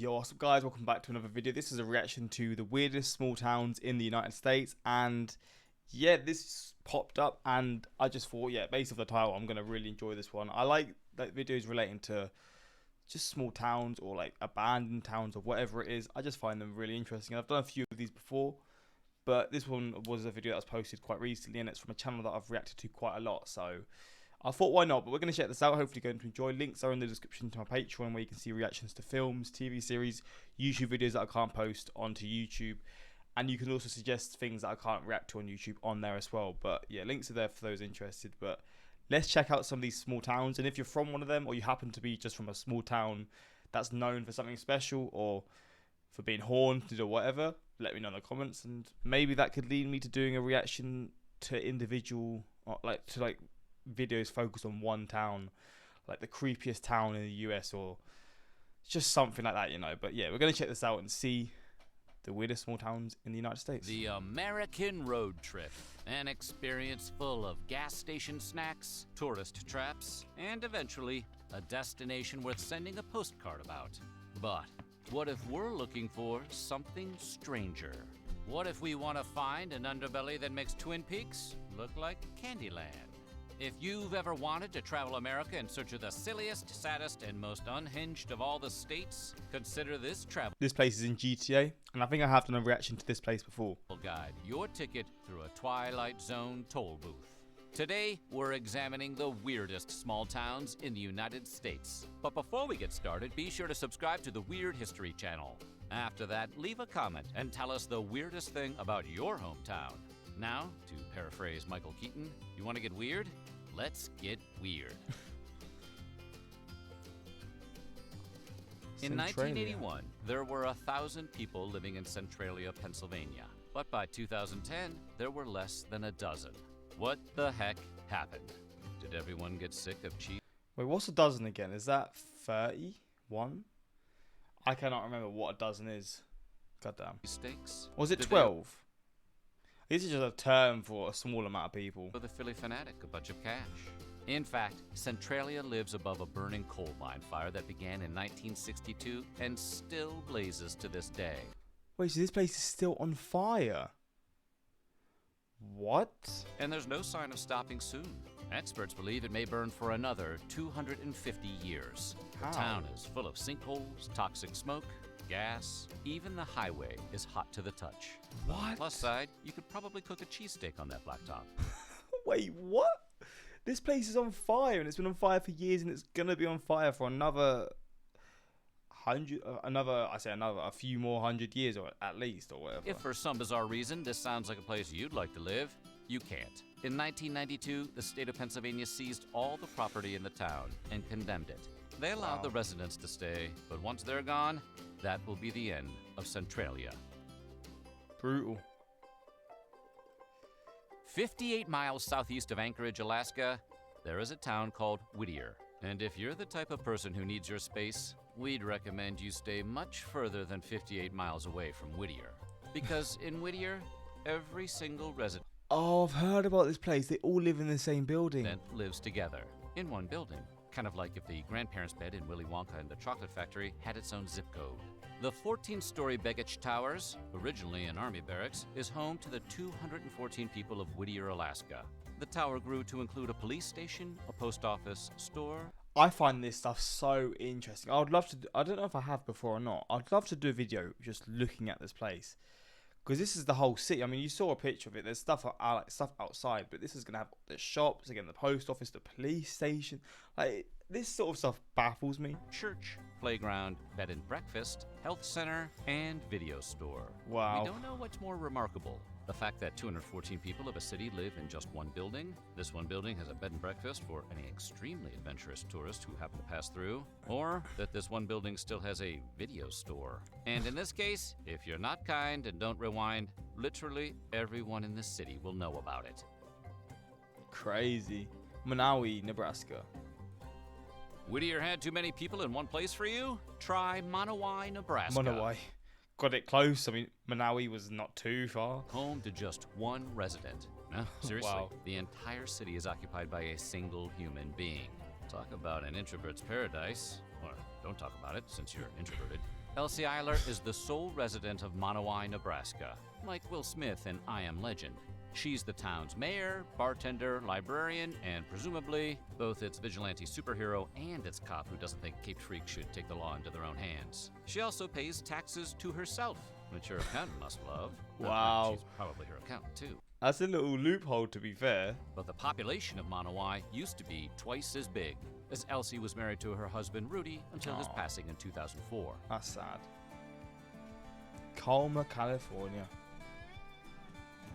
Yo, what's up guys, welcome back to another video. This is a reaction to the weirdest small towns in the United States, and yeah, this popped up and I just thought, yeah, based off the title, I'm going to really enjoy this one. I like videos relating to just small towns or like abandoned towns or whatever it is. I just find them really interesting. I've done a few of these before, but this one was a video that was posted quite recently and it's from a channel that I've reacted to quite a lot, so I thought, why not? But we're going to check this out. Hopefully you're going to enjoy. Links are in the description to my Patreon, where you can see reactions to films, TV series, YouTube videos that I can't post onto YouTube. And you can also suggest things that I can't react to on YouTube on there as well. But yeah, links are there for those interested. But let's check out some of these small towns. And if you're from one of them, or you happen to be just from a small town that's known for something special or for being haunted or whatever, let me know in the comments. And maybe that could lead me to doing a reaction to individual, like videos focused on one town, like the creepiest town in the US or just something like that, you know. But yeah, we're going to check this out and see the weirdest small towns in the United States. The American road trip, an experience full of gas station snacks, tourist traps, and eventually a destination worth sending a postcard about. But what if we're looking for something stranger? What if we want to find an underbelly that makes Twin Peaks look like Candyland? If you've ever wanted to travel America in search of the silliest, saddest, and most unhinged of all the states, consider this travel This place is in GTA, and I think I have done a reaction to this place before. guide, your ticket through a Twilight Zone toll booth. Today, we're examining the weirdest small towns in the United States. But before we get started, be sure to subscribe to the Weird History channel. After that, leave a comment and tell us the weirdest thing about your hometown. Now, to paraphrase Michael Keaton, you want to get weird? Let's get weird. In 1981, there were 1,000 people living in Centralia, Pennsylvania. But by 2010, there were less than a dozen. What the heck happened? Did everyone get sick of cheese? Wait, what's a dozen again? Is that 31? I cannot remember what a dozen is. Goddamn. Steaks? Was it 12? This is just a term for a small amount of people. For the Philly fanatic, a bunch of cash. In fact, Centralia lives above a burning coal mine fire that began in 1962 and still blazes to this day. Wait, so this place is still on fire? What? And there's no sign of stopping soon. Experts believe it may burn for another 250 years. The town is full of sinkholes, toxic smoke, gas. Even the highway is hot to the touch. What? Plus side, you could probably cook a cheesesteak on that blacktop. Wait, what? This place is on fire, and it's been on fire for years, and it's gonna be on fire for another a few more 100 years, or at least, or whatever. If for some bizarre reason this sounds like a place you'd like to live, you can't. In 1992, the state of Pennsylvania seized all the property in the town and condemned it. They allowed the residents to stay, but once they're gone, that will be the end of Centralia. Brutal. 58 miles southeast of Anchorage, Alaska, there is a town called Whittier. And if you're the type of person who needs your space, we'd recommend you stay much further than 58 miles away from Whittier. Because in Whittier, every single resident Oh, I've heard about this place. They all live in the same building. lives together in one building. Kind of like if the grandparents' bed in Willy Wonka and the Chocolate Factory had its own zip code. The 14-story Begich Towers, originally an army barracks, is home to the 214 people of Whittier, Alaska. The tower grew to include a police station, a post office, store. I find this stuff so interesting. I would love to. I don't know if I have before or not. I'd love to do a video just looking at this place, because this is the whole city. I mean, you saw a picture of it. There's stuff like stuff outside, but this is gonna have the shops again, the post office, the police station. Like, this sort of stuff baffles me. Church, playground, bed and breakfast, health center, and video store. Wow. We don't know what's more remarkable. The fact that 214 people of a city live in just one building. This one building has a bed and breakfast for any extremely adventurous tourist who happen to pass through. Or that this one building still has a video store. And in this case, if you're not kind and don't rewind, literally everyone in the city will know about it. Crazy. Monoi, Nebraska. Whittier had too many people in one place for you? Try Monoi, Nebraska. Monoi. Got it close. I mean, Monoi was not too far. Home to just one resident. No, seriously, Wow. The entire city is occupied by a single human being. Talk about an introvert's paradise. Or don't talk about it since you're introverted. Elsie Eiler is the sole resident of Monoi, Nebraska. Like Will Smith in I Am Legend. She's the town's mayor, bartender, librarian, and presumably both its vigilante superhero and its cop who doesn't think caped freaks should take the law into their own hands. She also pays taxes to herself, which her accountant must love. Wow. She's probably her accountant too. That's a little loophole, to be fair. But the population of Monoi used to be twice as big, as Elsie was married to her husband Rudy until his passing in 2004. That's sad. Colma, California.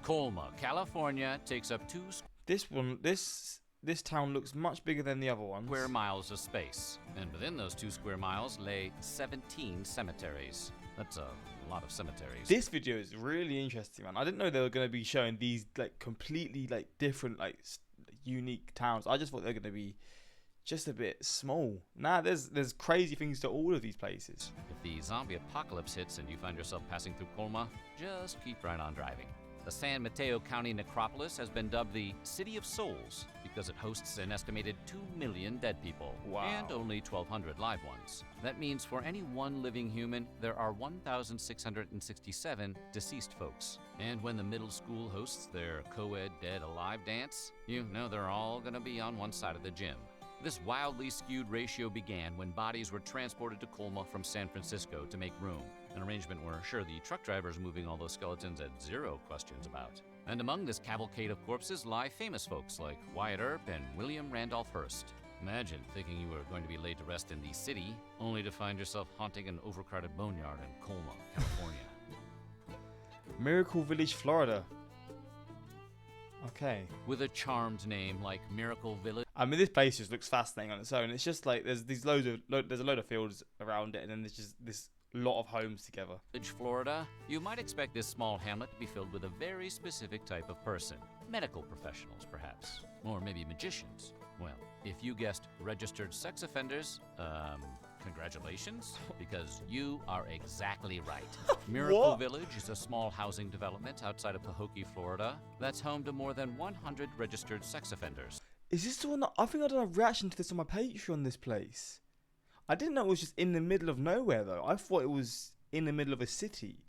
Colma, California takes up 2 This town looks much bigger than the other ones. square miles of space, and within those 2 square miles lay 17 cemeteries. That's a lot of cemeteries. This video is really interesting, man. I didn't know they were going to be showing these like completely like different like unique towns. I just thought they were going to be just a bit small. Nah, there's crazy things to all of these places. If the zombie apocalypse hits and you find yourself passing through Colma, just keep right on driving. The San Mateo County necropolis has been dubbed the City of Souls because it hosts an estimated 2 million dead people and only 1,200 live ones. That means for any one living human, there are 1,667 deceased folks. And when the middle school hosts their co-ed Dead Alive dance, you know they're all gonna be on one side of the gym. This wildly skewed ratio began when bodies were transported to Colma from San Francisco to make room, an arrangement we're sure the truck drivers moving all those skeletons had 0 questions about. And among this cavalcade of corpses lie famous folks like Wyatt Earp and William Randolph Hearst. Imagine thinking you were going to be laid to rest in the city, only to find yourself haunting an overcrowded boneyard in Colma, California. Miracle Village, Florida. Okay. With a charmed name like Miracle Village. I mean, this place just looks fascinating on its own. It's just like there's a load of fields around it, and then there's just this lot of homes together. Florida, you might expect this small hamlet to be filled with a very specific type of person. Medical professionals, perhaps. Or maybe magicians. Well, if you guessed registered sex offenders, congratulations, because you are exactly right. Miracle Village is a small housing development outside of Pahokee, Florida, that's home to more than 100 registered sex offenders. Is this the one that I think I done a reaction to this on my Patreon, this place? I didn't know it was just in the middle of nowhere, though. I thought it was in the middle of a city.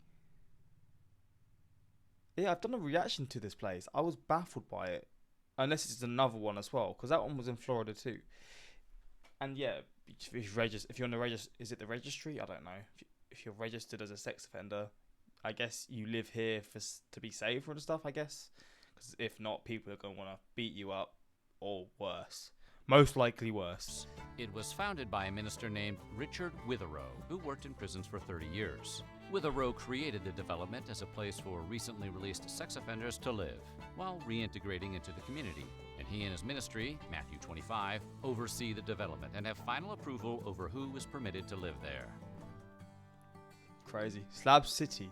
Yeah, I've done a reaction to this place. I was baffled by it. Unless it's another one as well, because that one was in Florida too. And yeah, if you're on the register, is it the registry? I don't know. If you're registered as a sex offender, I guess you live here to be safer and stuff, I guess. Because if not, people are going to want to beat you up, or worse. Most likely worse. It was founded by a minister named Richard Witherow, who worked in prisons for 30 years. Witherow created the development as a place for recently released sex offenders to live, while reintegrating into the community. And he and his ministry, Matthew 25, oversee the development and have final approval over who is permitted to live there. Crazy. Slab City.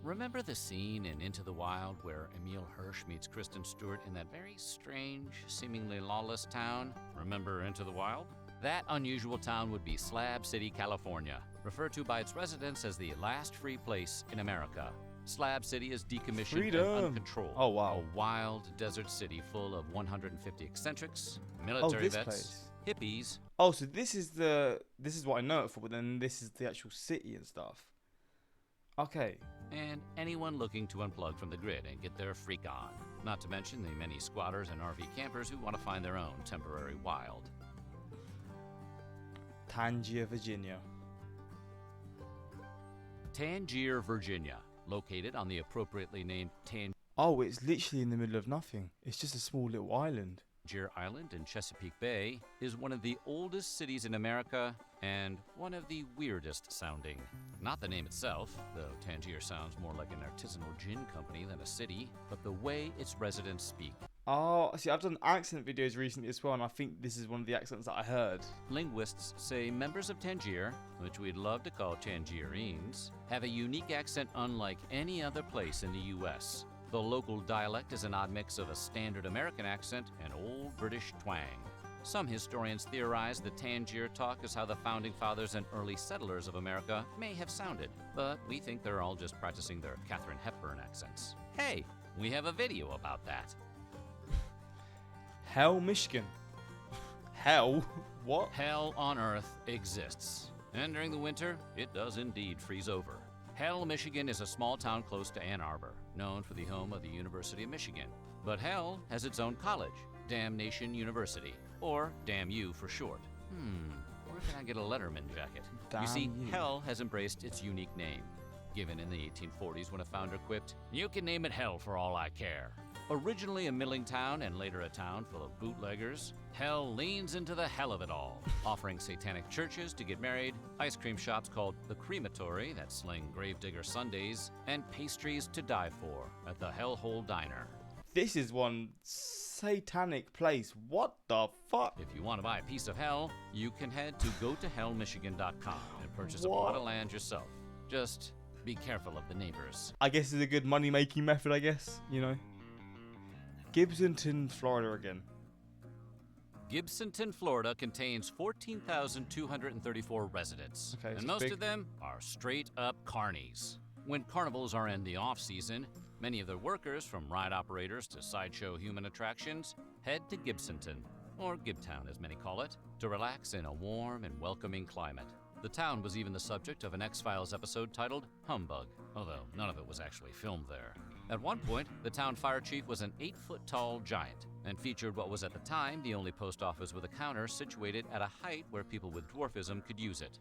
Remember the scene in Into the Wild where Emil Hirsch meets Kristen Stewart in that very strange, seemingly lawless town? Remember Into the Wild? That unusual town would be Slab City, California, referred to by its residents as the last free place in America. Slab City is decommissioned and uncontrolled. Oh, wow. A wild desert city full of 150 eccentrics, military vets, place. hippies. Oh, so this is what I know it for, but then this is the actual city and stuff. Okay. And anyone looking to unplug from the grid and get their freak on. Not to mention the many squatters and RV campers who want to find their own temporary wild. Tangier, Virginia. Tangier, Virginia, located on the appropriately named Tangier Oh, it's literally in the middle of nothing. It's just a small little island. Island in Chesapeake Bay is one of the oldest cities in America and one of the weirdest sounding. Not the name itself, though Tangier sounds more like an artisanal gin company than a city, but the way its residents speak. Oh, see, I've done accent videos recently as well, and I think this is one of the accents that I heard. Linguists say members of Tangier, which we'd love to call Tangerines, have a unique accent unlike any other place in the U.S. The local dialect is an odd mix of a standard American accent and old British twang. Some historians theorize that Tangier talk is how the founding fathers and early settlers of America may have sounded, but we think they're all just practicing their Katharine Hepburn accents. Hey, we have a video about that. Hell, Michigan. Hell? What? Hell on Earth exists. And during the winter, it does indeed freeze over. Hell, Michigan is a small town close to Ann Arbor, known for the home of the University of Michigan. But Hell has its own college, Damnation University, or Damn You for short. Where can I get a Letterman jacket? You see, Hell has embraced its unique name, given in the 1840s when a founder quipped, "You can name it Hell for all I care." Originally a milling town and later a town full of bootleggers, Hell leans into the hell of it all, offering satanic churches to get married, ice cream shops called the Crematory that sling gravedigger Sundays, and pastries to die for at the Hellhole Diner. This is one satanic place. What the fuck? If you want to buy a piece of hell, you can head to gotohellmichigan.com and purchase a plot of land yourself. Just be careful of the neighbors. I guess it's a good money-making method, I guess, you know. Gibsonton, Florida again. Gibsonton, Florida contains 14,234 residents, Okay, and most of them are straight-up carnies. When carnivals are in the off-season, many of their workers, from ride operators to sideshow human attractions, head to Gibsonton, or Gibtown as many call it, to relax in a warm and welcoming climate. The town was even the subject of an X-Files episode titled Humbug, although none of it was actually filmed there. At one point, the town fire chief was an 8-foot-tall giant and featured what was at the time the only post office with a counter situated at a height where people with dwarfism could use it.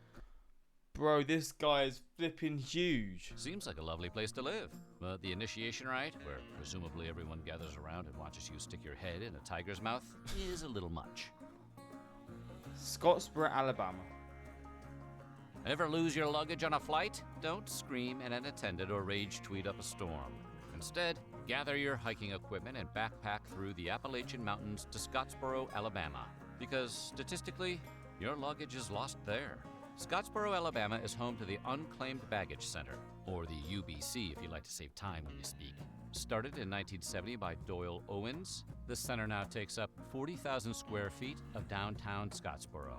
Bro, this guy is flipping huge. Seems like a lovely place to live, but the initiation rite, where presumably everyone gathers around and watches you stick your head in a tiger's mouth, is a little much. Scottsboro, Alabama. Ever lose your luggage on a flight? Don't scream at an attendant or rage tweet up a storm. Instead, gather your hiking equipment and backpack through the Appalachian Mountains to Scottsboro, Alabama, because statistically, your luggage is lost there. Scottsboro, Alabama is home to the Unclaimed Baggage Center, or the UBC if you like to save time when you speak. Started in 1970 by Doyle Owens, the center now takes up 40,000 square feet of downtown Scottsboro,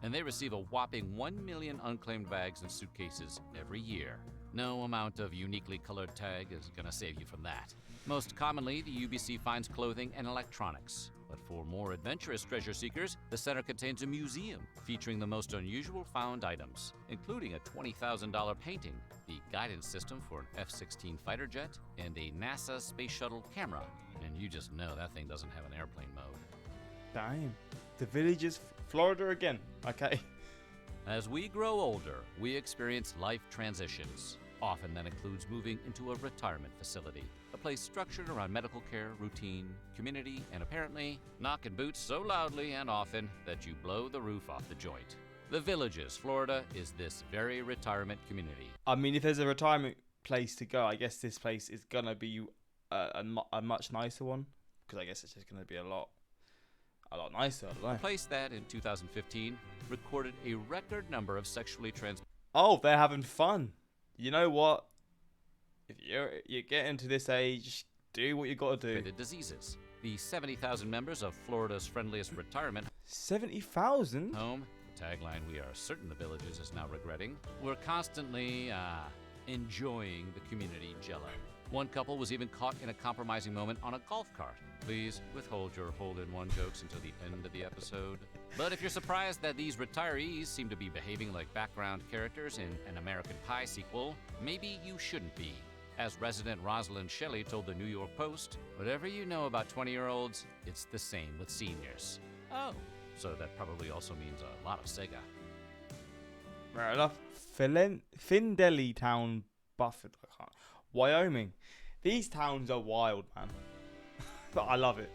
and they receive a whopping 1 million unclaimed bags and suitcases every year. No amount of uniquely colored tag is going to save you from that. Most commonly, the UBC finds clothing and electronics. But for more adventurous treasure seekers, the center contains a museum featuring the most unusual found items, including a $20,000 painting, the guidance system for an F-16 fighter jet, and a NASA space shuttle camera. And you just know that thing doesn't have an airplane mode. Damn. The village is Florida again. Okay. As we grow older, we experience life transitions. Often that includes moving into a retirement facility, a place structured around medical care, routine, community, and apparently knocking boots so loudly and often that you blow the roof off the joint. The Villages, Florida, is this very retirement community. I mean, if there's a retirement place to go, I guess this place is going to be a much nicer one, because I guess it's just going to be a lot nicer. A place that, in 2015, recorded a record number of sexually transmitted... Oh, they're having fun. You know what? If you're getting to this age, do what you got to do. diseases. The 70,000 members of Florida's friendliest retirement 70,000? home, the tagline we are certain the Villages is now regretting, were constantly enjoying the community jello. One couple was even caught in a compromising moment on a golf cart. Please withhold your hole-in-one jokes until the end of the episode. But if you're surprised that these retirees seem to be behaving like background characters in an American Pie sequel, maybe you shouldn't be. As resident Rosalind Shelley told the New York Post, whatever you know about 20-year-olds, it's the same with seniors. Oh, so that probably also means a lot of Sega. Right enough. Findlay Town, Buford, Wyoming. These towns are wild, man. But I love it.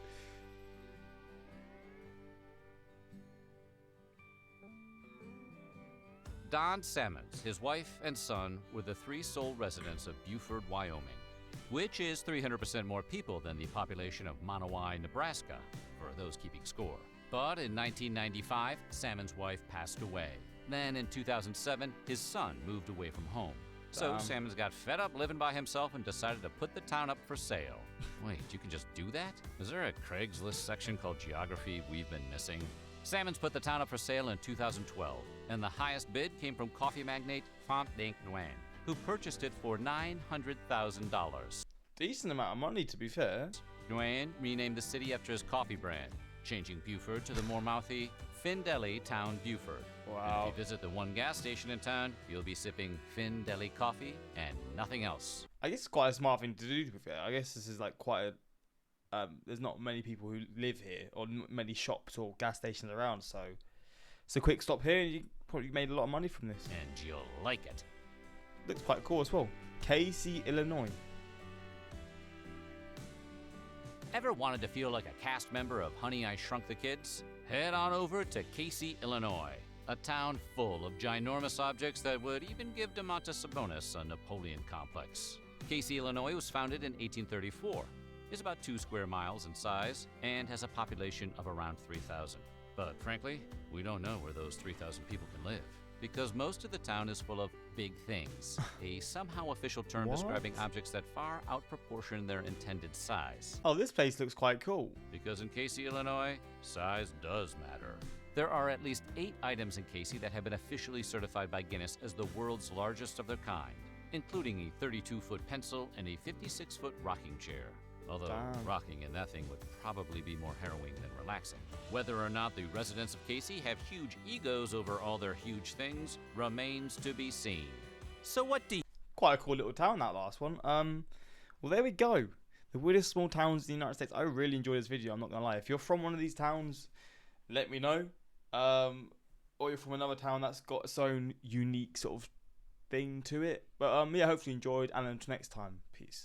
Don Sammons, his wife and son were the 3 sole residents of Buford, Wyoming, which is 300% more people than the population of Monoi, Nebraska, for those keeping score. But in 1995, Sammons' wife passed away. Then in 2007, his son moved away from home. So Sammons got fed up living by himself and decided to put the town up for sale. Wait, you can just do that? Is there a Craigslist section called Geography we've been missing? Sammons put the town up for sale in 2012, and the highest bid came from coffee magnate Pham Dinh Nguyen, who purchased it for $900,000. Decent amount of money, to be fair. Nguyen renamed the city after his coffee brand, changing Buford to the more mouthy Fin Deli Town Buford. Wow. If you visit the one gas station in town, you'll be sipping Fin Deli coffee and nothing else. I guess it's quite a smart thing to do, to be fair. I guess this is like quite a... there's not many people who live here, or many shops or gas stations around, so it's a quick stop here, and you probably made a lot of money from this. And you'll like it. Looks quite cool as well. Casey, Illinois. Ever wanted to feel like a cast member of Honey, I Shrunk the Kids? Head on over to Casey, Illinois, a town full of ginormous objects that would even give DeMontis Sabonis a Napoleon complex. Casey, Illinois was founded in 1834, is about 2 square miles in size, and has a population of around 3,000. But frankly, we don't know where those 3,000 people can live, because most of the town is full of big things, a somehow official term describing objects that far outproportion their intended size. Oh, this place looks quite cool. Because in Casey, Illinois, size does matter. There are at least 8 items in Casey that have been officially certified by Guinness as the world's largest of their kind, including a 32-foot pencil and a 56-foot rocking chair. Although Damn. rocking in that thing would probably be more harrowing than relaxing. Whether or not the residents of Casey have huge egos over all their huge things remains to be seen. So what do you... Quite a cool little town, that last one. Well, there we go. The weirdest small towns in the United States. I really enjoyed this video, I'm not going to lie. If you're from one of these towns, let me know. Or you're from another town that's got its own unique sort of thing to it. But yeah, hopefully you enjoyed. And until next time, peace.